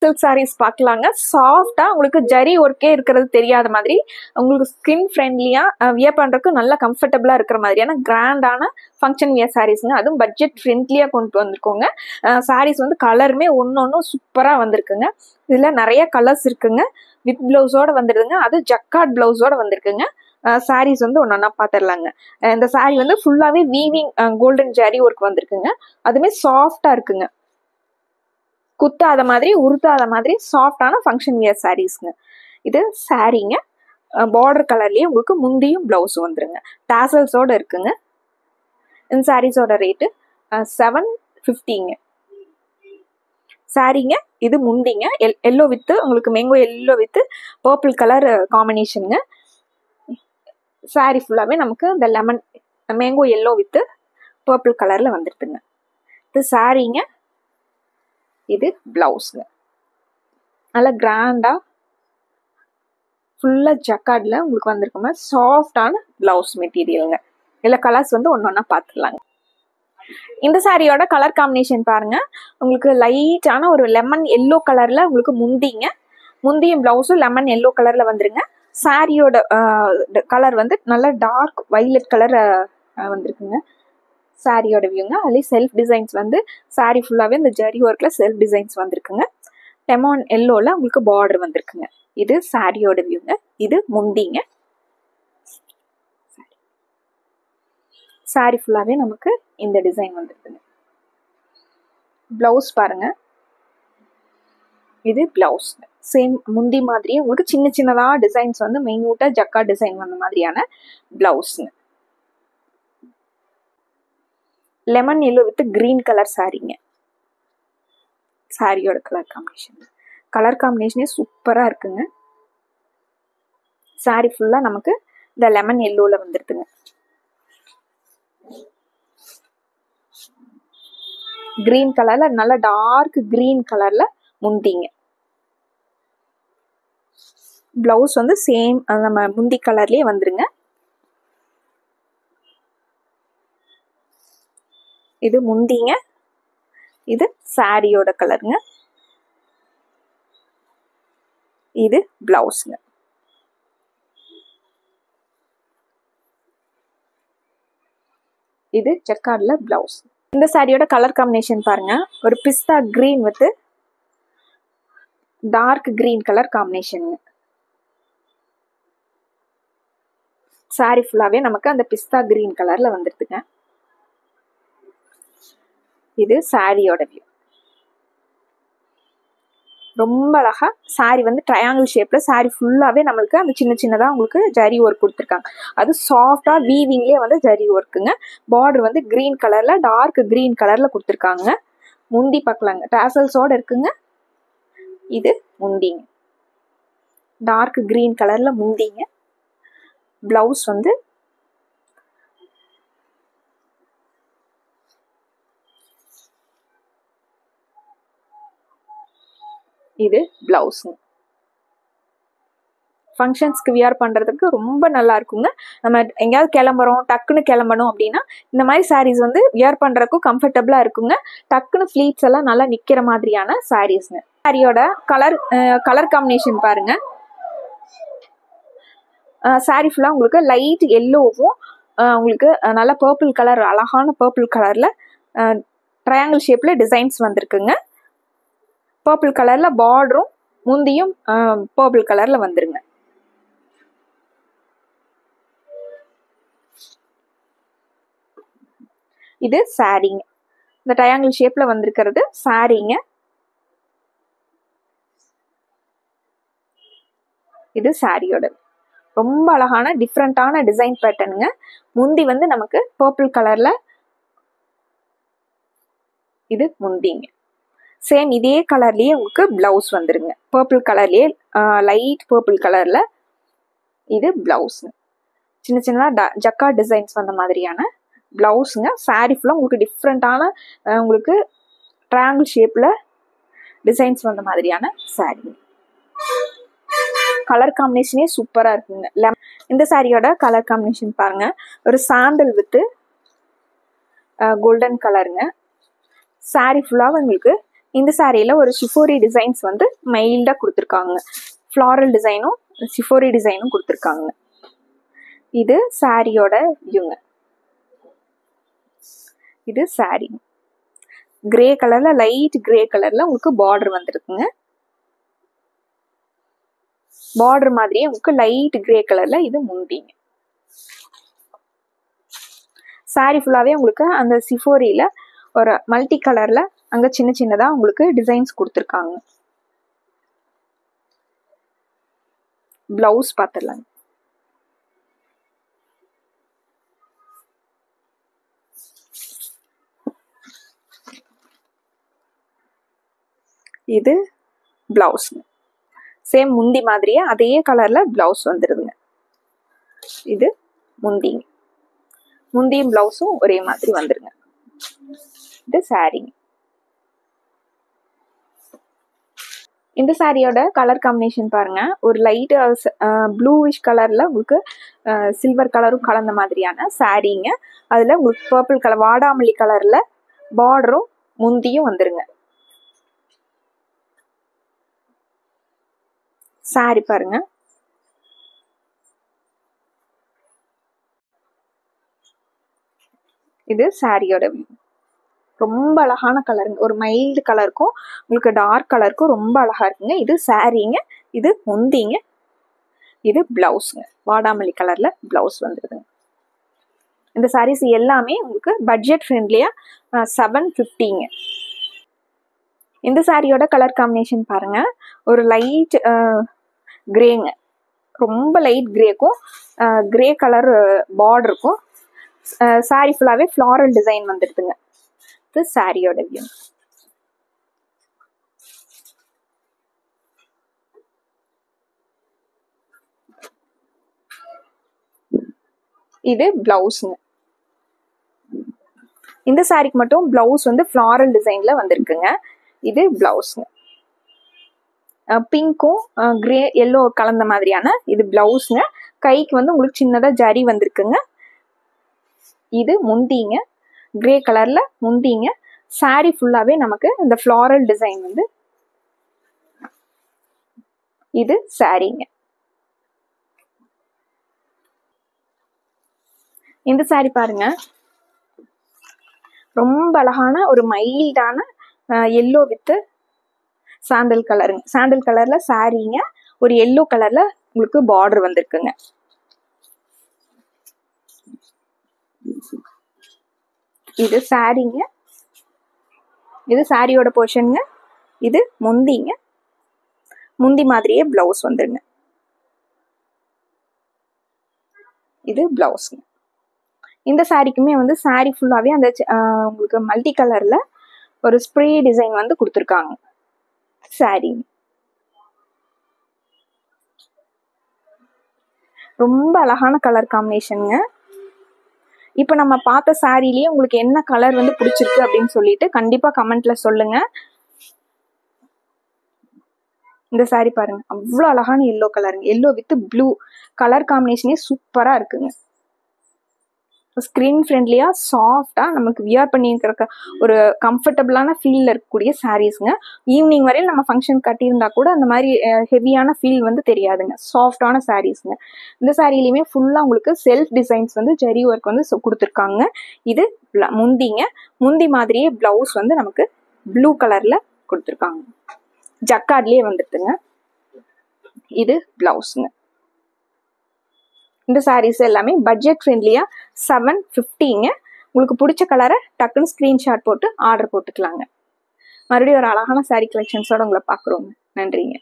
Silk saris பார்க்கலாங்க. சாஃப்டா உங்களுக்கு ஜரி ஒர்க்கே இருக்கிறது தெரியாத மாதிரி, உங்களுக்கு ஸ்கின் ஃப்ரெண்ட்லியா வியர் பண்றதுக்கு நல்லா கம்ஃபர்டபுளா இருக்கிற மாதிரியான கிராண்டான ஃபங்க்ஷன் வியர் சாரீஸ்ங்க. அதுவும் பட்ஜெட் ஃப்ரெண்ட்லியா கொண்டு வந்திருக்கோங்க. சாரீஸ் வந்து கலருமே ஒன்னொன்னும் சூப்பரா வந்திருக்குங்க. இதுல நிறைய கலர்ஸ் இருக்குங்க. வித் பிளவுஸோட வந்துருதுங்க. அது ஜக்கார்ட் பிளவுஸோட வந்திருக்குங்க. சாரீஸ் வந்து ஒன்னொன்னா பாத்துடலாங்க. இந்த சாரீ வந்து ஃபுல்லாவே வீவிங் கோல்டன் ஜரி ஒர்க் வந்திருக்குங்க. அதுமே சாஃப்டா இருக்குங்க. குத்தாத மாதிரி உருத்தாத மாதிரி சாஃப்டான ஃபங்க்ஷன் வியர் சாரீஸ்ங்க. இது சாரீங்க. பார்டர் கலர்லயே உங்களுக்கு முந்தியும் பிளவுஸும் வந்துருங்க. டாசல்ஸோட இருக்குங்க. இந்த சாரீஸோட ரேட்டு 750ங்க. சாரீங்க. இது முந்திங்க. எல்லோ வித்து உங்களுக்கு mango yellow with purple colour காம்பினேஷனுங்க. சாரீ ஃபுல்லாவே நமக்கு இந்த lemon mango yellow with purple கலர்ல வந்துருதுங்க. இது சாரீங்க. இது பிளவுஸ்ங்க. நல்லா கிராண்டா ஃபுல்லா ஜக்கார்ட்ல உங்களுக்கு வந்திருக்குமா சாஃப்டான பிளவுஸ் மெட்டீரியலுங்க. இதுல கலர்ஸ் வந்து ஒன்னொன்னா பார்த்துடலாங்க. இந்த சாரியோட கலர் காம்பினேஷன் பாருங்க. உங்களுக்கு லைட்டான ஒரு லெமன் எல்லோ கலர்ல உங்களுக்கு முந்தியும் பிளவுஸும் லெமன் எல்லோ கலர்ல வந்துருங்க. சாரியோட கலர் வந்து நல்லா டார்க் வைலட் கலர் வந்திருக்குங்க. சாரியோட வியூங்க. அதுலேயே செல்ஃப் டிசைன்ஸ் வந்து சாரி ஃபுல்லாகவே இந்த ஜரி ஒர்க்கில் செல்ஃப் டிசைன்ஸ் வந்திருக்குங்க. லெமன் எல்லோவில் உங்களுக்கு பார்டர் வந்திருக்குங்க. இது சாரியோட வியூங்க. இது முந்திங்க. சாரி ஃபுல்லாகவே நமக்கு இந்த டிசைன் வந்திருக்குங்க. பிளவுஸ் பாருங்க. இது பிளவுஸ் சேம் முந்தி மாதிரியே உங்களுக்கு சின்ன சின்னதாக டிசைன்ஸ் வந்து மெயின்யூட்டாக ஜக்கா டிசைன் வந்த மாதிரியான பிளவுஸுங்க. Lemon yellow with green colour சாரீங்க. சாரியோட கலர் காம்பினேஷனே சூப்பரா இருக்குங்க. சாரி ஃபுல்லா நமக்கு இந்த லெமன் எல்லோல வந்துருதுங்க. கிரீன் கலர்ல நல்ல டார்க் கிரீன் கலர்ல முந்திங்க. பிளவுஸ் வந்து சேம் நம்ம முந்தி கலர்லயே வந்துருங்க. இது முந்திங்க. இது சாரியோட கலருங்க. இது பிளவுஸ்ங்க. இது ஜக்கார்ட்ல பிளவுஸ். இந்த சாரியோட கலர் காம்பினேஷன் பாருங்க. ஒரு pista green with dark green colour combination. Sari ஃபுல்லாவே நமக்கு அந்த பிஸ்தா கிரீன் கலர்ல வந்துருதுங்க. இது சாரியோட வியூ. ரொம்ப அழகா சாரி வந்து ட்ரையாங்கிள் ஷேப்ல சாரி ஃபுல்லாவே நம்மளுக்கு அந்த சின்ன சின்னதா உங்களுக்கு ஜரி ஒர்க் கொடுத்துருக்காங்க. அது சாஃப்டா வீவிங்லயே வந்து ஜரி ஒர்க்குங்க. பார்டர் வந்து கிரீன் கலர்ல டார்க் கிரீன் கலர்ல கொடுத்துருக்காங்க. முந்தி பார்க்கலாங்க. டாசல்ஸோட இருக்குங்க. இது முந்திங்க. டார்க் கிரீன் கலர்ல முந்திங்க. பிளவுஸ் வந்து இது பிளவுஸுங்க. ஃபங்க்ஷன்ஸ்க்கு வியர் பண்ணுறதுக்கு ரொம்ப நல்லா இருக்குங்க. நம்ம எங்கேயாவது கிளம்புறோம், டக்குன்னு கிளம்பணும் அப்படின்னா இந்த மாதிரி சாரீஸ் வந்து வியர் பண்ணுறதுக்கும் கம்ஃபர்டபுளாக இருக்குங்க. டக்குன்னு ஃப்ளீட்ஸ் எல்லாம் நல்லா நிற்கிற மாதிரியான சாரீஸ்ங்க. சாரியோட கலர் காம்பினேஷன் பாருங்க. சாரி ஃபுல்லாக உங்களுக்கு லைட் எல்லோவும் உங்களுக்கு நல்ல பர்பிள் கலர் அழகான பர்பிள் கலரில் ட்ரையாங்கிள் ஷேப்பில் டிசைன்ஸ் வந்திருக்குங்க. பர்பிள் கலரில் பார்டரும் முந்தியும் பர்பிள் கலரில் வந்துருங்க. இது சாரீங்க. இந்த ட்ரையாங்கிள் ஷேப்ல வந்திருக்கிறது சாரீங்க. இது சாரியோட ரொம்ப அழகான டிஃப்ரெண்டான டிசைன் பேட்டர்னுங்க. முந்தி வந்து நமக்கு பர்பிள் கலர்ல இது முந்திங்க. சேம் இதே கலர்லயே உங்களுக்கு பிளவுஸ் வந்துருங்க. பர்பிள் கலர்லயே லைட் பர்பிள் கலர்ல இது பிளவுஸ். சின்ன சின்னதா ஜக்கா டிசைன்ஸ் வந்த மாதிரியான பிளவுஸுங்க. சாரி ஃபுல்லா உங்களுக்கு டிஃப்ரெண்டான உங்களுக்கு ட்ரையாங்கிள் ஷேப்ல டிசைன்ஸ் வந்த மாதிரியான சாரி. கலர் காம்பினேஷனே சூப்பரா இருக்குங்க. இந்த சாரியோட கலர் காம்பினேஷன் பாருங்க. ஒரு சாண்டல் வித் கோல்டன் கலருங்க. சாரி ஃபுல்லாக உங்களுக்கு இந்த சாரியில ஒரு ஷிஃபோரி டிசைன்ஸ் வந்து மைல்டா கொடுத்துருக்காங்க. ஃப்ளாரல் டிசைனும் ஷிஃபோரி டிசைனும் கொடுத்துருக்காங்க. இது சாரியோட வியூங்க. இது சாரி கிரே கலர்ல, லைட் கிரே கலர்ல உங்களுக்கு பார்டர் வந்துருக்குங்க. பார்டர் மாதிரியே உங்களுக்கு லைட் கிரே கலர்ல இது முந்திங்க. சாரி ஃபுல்லாவே உங்களுக்கு அந்த ஷிஃபோரியில ஒரு மல்டி கலர்ல அங்க சின்ன சின்னதா உங்களுக்கு டிசைன்ஸ் கொடுத்துருக்காங்க. பிளவுஸ் பார்த்துடலாங்க. இது பிளவுஸ். சேம் முந்தி மாதிரியே அதே கலர்ல பிளவுஸ் வந்துருதுங்க. இது முந்திங்க. முந்தியும் பிளவுஸும் ஒரே மாதிரி வந்துருங்க. இது சாரி. இந்த சாரியோட கலர் காம்பினேஷன் பாருங்க. ஒரு லைட் ப்ளூவிஷ் கலர்ல உங்களுக்கு சில்வர் கலரும் கலந்த மாதிரியான சாரிங்க. அதுல உங்களுக்கு பர்பிள் கலர் வாடாமல்லி கலர்ல பார்டரும் முந்தியும் வந்துருங்க. சாரி பாருங்க. இது சாரியோட வியூ. ரொம்ப அழகான கலருங்க. ஒரு மைல்டு கலருக்கும் உங்களுக்கு டார்க் கலருக்கும் ரொம்ப அழகா இருக்குங்க. இது சாரிங்க. இது முந்திங்க. இது பிளவுஸுங்க. வாடாமல்லி கலர்ல பிளவுஸ் வந்துருதுங்க. இந்த சாரீஸ் எல்லாமே உங்களுக்கு பட்ஜெட் ஃப்ரெண்ட்லியா 750ங்க. இந்த சாரியோட கலர் காம்பினேஷன் பாருங்க. ஒரு லைட் கிரேங்க. ரொம்ப லைட் கிரேக்கும் கிரே கலர் பார்டருக்கும் சாரி ஃபுல்லாவே ஃப்ளாரல் டிசைன் வந்துடுதுங்க. இது சாரியோட வியூ. இது பிளவுஸுங்க. இந்த சாரிக்கு மட்டும் பிளவுஸ் வந்து ஃப்ளாரல் டிசைன்ல வந்திருக்குங்க. இது பிளவுஸுங்க. பிங்க்கும் கிரே எல்லோ கலந்த மாதிரியான இது பிளவுஸுங்க. கைக்கு வந்து உங்களுக்கு சின்னதா ஜரி வந்திருக்குங்க. இது முந்திங்க. கிரே கலர்ல முந்திங்க. சாரி ஃபுல்லாவே நமக்கு இந்த ஃப்ளாரல் டிசைன் வந்து இது சாரிங்க. இந்த சாரி பாருங்க. ரொம்ப அழகான ஒரு மைல்டான எல்லோ வித் சாண்டல் கலருங்க. சாண்டல் கலர்ல சாரிங்க. ஒரு எல்லோ கலர்ல உங்களுக்கு பார்டர் வந்திருக்குங்க. இது சாரிங்க. இது சாரியோட போர்ஷனுங்க. இது முந்திங்க. முந்தி மாதிரியே பிளவுஸ் வந்துருங்க. இது பிளவுஸ்ங்க. இந்த சாரிக்குமே வந்து சாரி ஃபுல்லாவே அந்த உங்களுக்கு மல்டி கலர்ல ஒரு ஸ்ப்ரே டிசைன் வந்து கொடுத்துருக்காங்க. சாரி ரொம்ப அழகான கலர் காம்பினேஷனுங்க. இப்போ நம்ம பார்த்த சாரிலேயே உங்களுக்கு என்ன கலர் வந்து பிடிச்சிருக்கு அப்படின்னு சொல்லிட்டு கண்டிப்பா கமெண்ட்ல சொல்லுங்க. இந்த சாரி பாருங்க. அவ்வளோ அழகான எல்லோ கலருங்க. எல்லோ வித் ப்ளூ கலர் காம்பினேஷனே சூப்பரா இருக்குங்க. ஸ்கிரீன் ஃப்ரெண்ட்லியா சாஃப்டா நமக்கு வியர் பண்ணியிருக்கிற ஒரு கம்ஃபர்டபுளான ஃபீல்ல இருக்கக்கூடிய சாரீஸ்ங்க. ஈவினிங் வரையில் நம்ம ஃபங்க்ஷன் கட்டியிருந்தா கூட அந்த மாதிரி ஹெவியான ஃபீல் வந்து தெரியாதுங்க. சாஃப்டான சாரீஸ்ங்க. இந்த சாரிலையுமே ஃபுல்லா உங்களுக்கு செல்ஃப் டிசைன்ஸ் வந்து ஜெரி ஒர்க் வந்து கொடுத்துருக்காங்க. இது முந்திங்க. முந்தி மாதிரியே பிளவுஸ் வந்து நமக்கு ப்ளூ கலர்ல கொடுத்துருக்காங்க. ஜக்கார்ட்லயே வந்துருக்குங்க. இது பிளவுஸ்ங்க. இந்த சாரீஸ் எல்லாமே பட்ஜெட் ஃப்ரெண்ட்லியா 750ங்க. உங்களுக்கு பிடிச்ச கலரை டக்குன்னு ஸ்கிரீன்ஷாட் போட்டு ஆர்டர் போட்டுக்கலாங்க. மறுபடியும் ஒரு அழகான சாரீ கலெக்ஷன்ஸோட உங்களை பார்க்குறோங்க. நன்றிங்க.